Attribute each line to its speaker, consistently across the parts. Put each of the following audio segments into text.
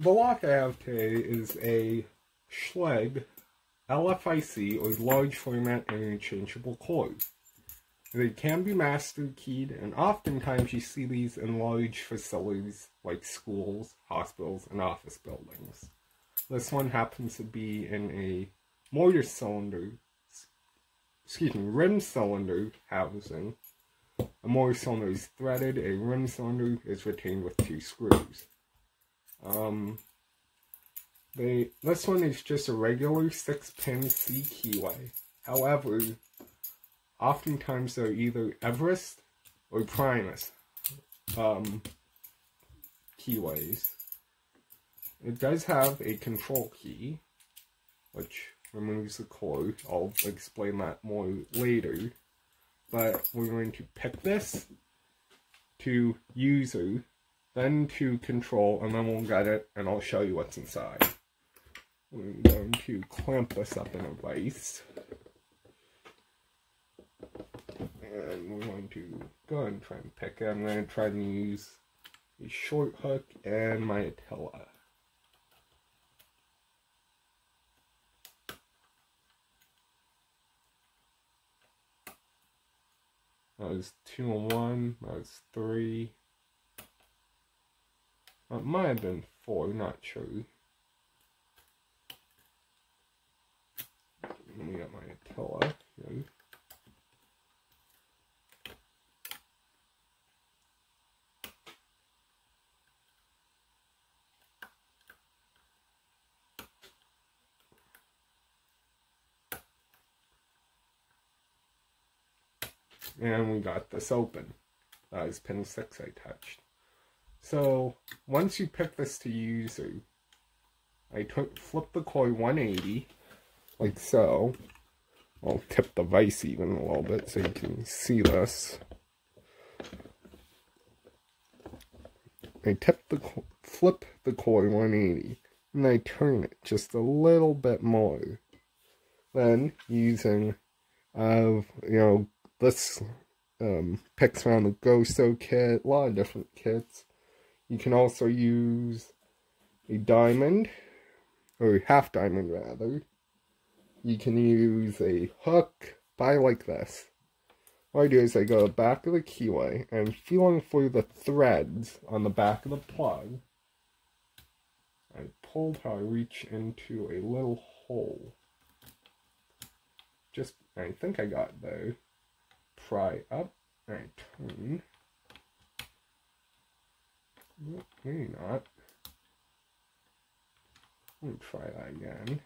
Speaker 1: The lock I have today is a Schlage LFIC, or large format interchangeable cord. They can be master keyed, and oftentimes you see these in large facilities like schools, hospitals, and office buildings. This one happens to be in a rim cylinder housing. A motor cylinder is threaded, a rim cylinder is retained with 2 screws. This one is just a regular 6-pin C keyway. However, oftentimes they're either Everest or Primus keyways. It does have a control key, which removes the cord. I'll explain that more later. But we're going to pick this to user, then to control, and then we'll get it, and I'll show you what's inside. We're going to clamp this up in a vise. And we're going to go ahead and try and pick it. I'm going to try and use a short hook and my Attila. That was 2 and 1, that was 3. It might have been 4, not sure. Let me get my Attila here. And we got this open. That is pin 6 I touched. So, once you pick this to user, I flip the coil 180, like so. I'll tip the vise even a little bit so you can see this. I flip the coil 180, and I turn it just a little bit more. Then, using, this picks around the Go-So kit, a lot of different kits. You can also use a diamond, or half diamond rather. You can use a hook, but I like this. What I do is I go to the back of the keyway, and feeling for the threads on the back of the plug, I pull till I reach into a little hole. I think I got there. Pry up, and I turn. Nope, maybe not. Let me try that again.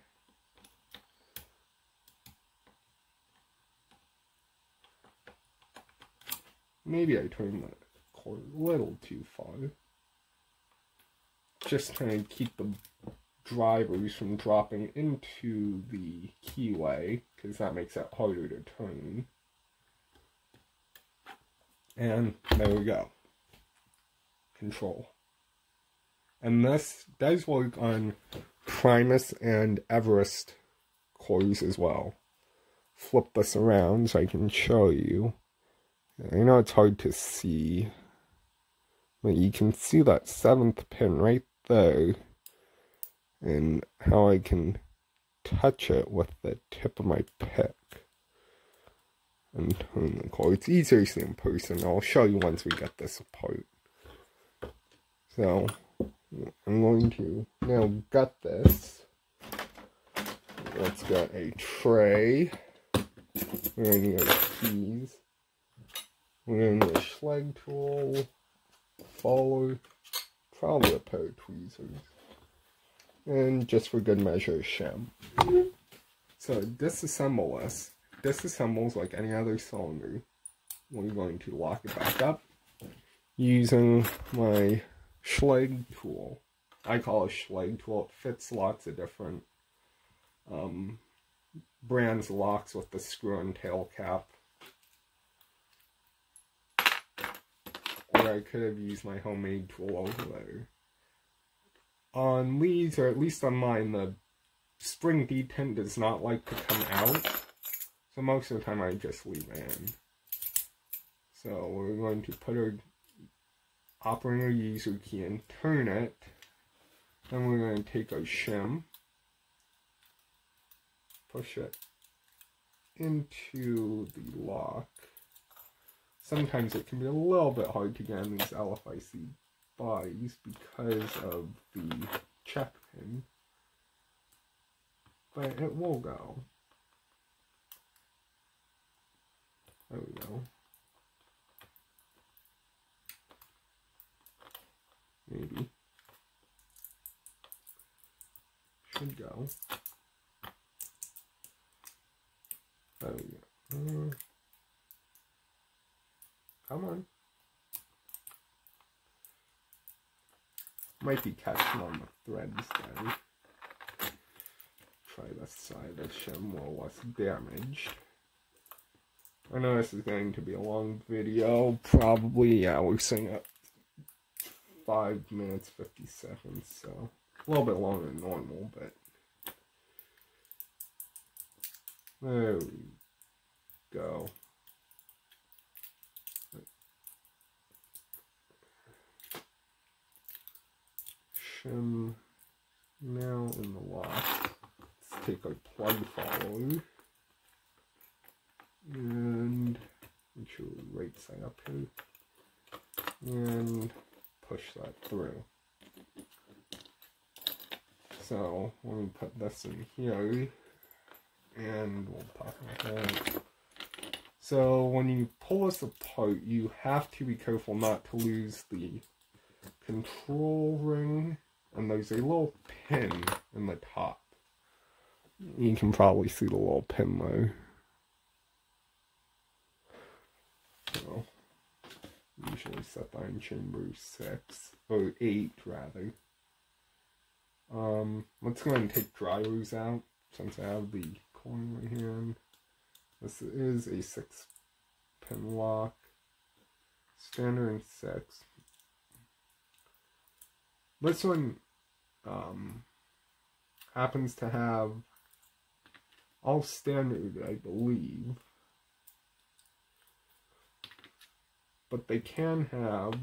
Speaker 1: Maybe I turned the cord a little too far. Just trying to keep the drivers from dropping into the keyway, because that makes it harder to turn. And there we go. Control. And this does work on Primus and Everest cores as well. Flip this around so I can show you. I know it's hard to see, but you can see that 7th pin right there, and how I can touch it with the tip of my pick and turn the cord. It's easier to see in person. I'll show you once we get this apart. So, I'm going to now gut this. Let's get a tray. We're going to need our keys. We're going to need a Schlage tool, follow, probably a pair of tweezers, and just for good measure, a shim. So, disassemble this. Disassembles like any other cylinder. We're going to lock it back up using my Schlage tool. I call it a Schlage tool. It fits lots of different brands of locks with the screw and tail cap. Or I could have used my homemade tool over there. On these, or at least on mine, the spring detent does not like to come out. So most of the time I just leave it in. So we're going to put our operator user key and turn it Then we're going to take our shim, push it into the lock. Sometimes it can be a little bit hard to get on these LFIC bodies because of the check pin, but it will go. There we go. Maybe. Should go. There we go. Come on. Might be catching on the threads though. Try this side of the shim while less damaged. I know this is going to be a long video. Probably, yeah, we're saying at 5 minutes 50 seconds, so a little bit longer than normal, but there we go. Shim now in the lock. Let's take our plug follower and make sure we're right side up here and push that through. So let me put this in here and we'll talk about that. So when you pull this apart, you have to be careful not to lose the control ring, and there's a little pin in the top. You can probably see the little pin there. So usually set that in chamber 6 or 8 rather. Let's go ahead and take drivers out since I have the coin right here. This is a 6-pin lock, standard in 6. This one happens to have all standard, I believe, but they can have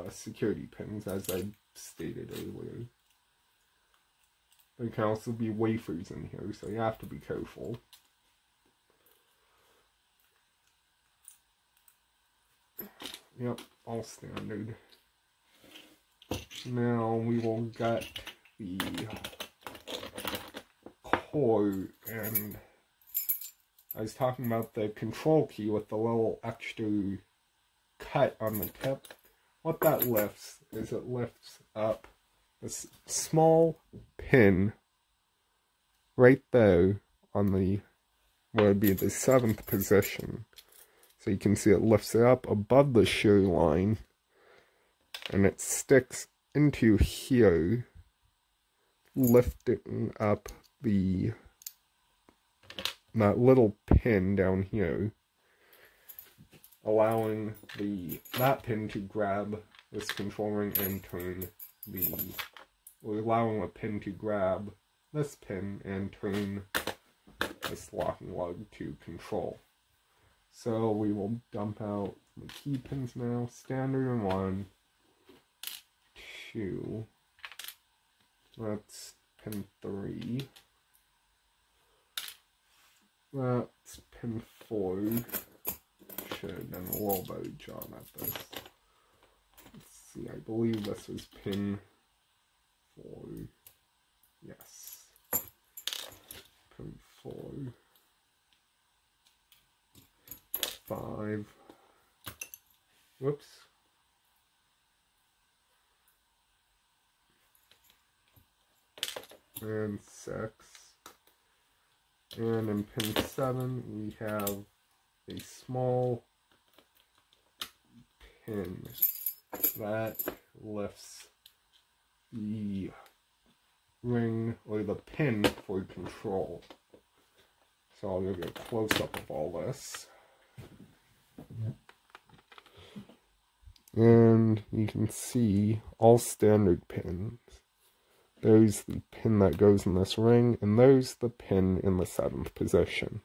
Speaker 1: security pins, as I stated earlier. There can also be wafers in here, so you have to be careful. Yep, all standard. Now we will get the cord, and I was talking about the control key with the little extra cut on the tip. What that lifts is it lifts up this small pin right there on the, what would be the 7th position. So you can see it lifts it up above the shear line, and it sticks into here, lifting up that little pin down here, allowing that pin to grab this control ring and turn allowing the pin to grab this pin and turn this locking lug to control. So we will dump out the key pins now. Standard in 1, 2, that's pin 3, that's pin 4, should have done a little better job at this. Let's see, I believe this was pin 4, yes, pin 4, 5, whoops, and 6, and in pin 7 we have a small pin that lifts the ring or the pin for control. So I'll give you a close-up of all this. And you can see all standard pins. There's the pin that goes in this ring, and there's the pin in the 7th position.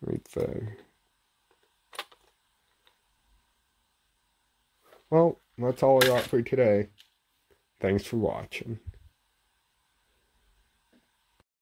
Speaker 1: Right there. Well, that's all I got for today. Thanks for watching.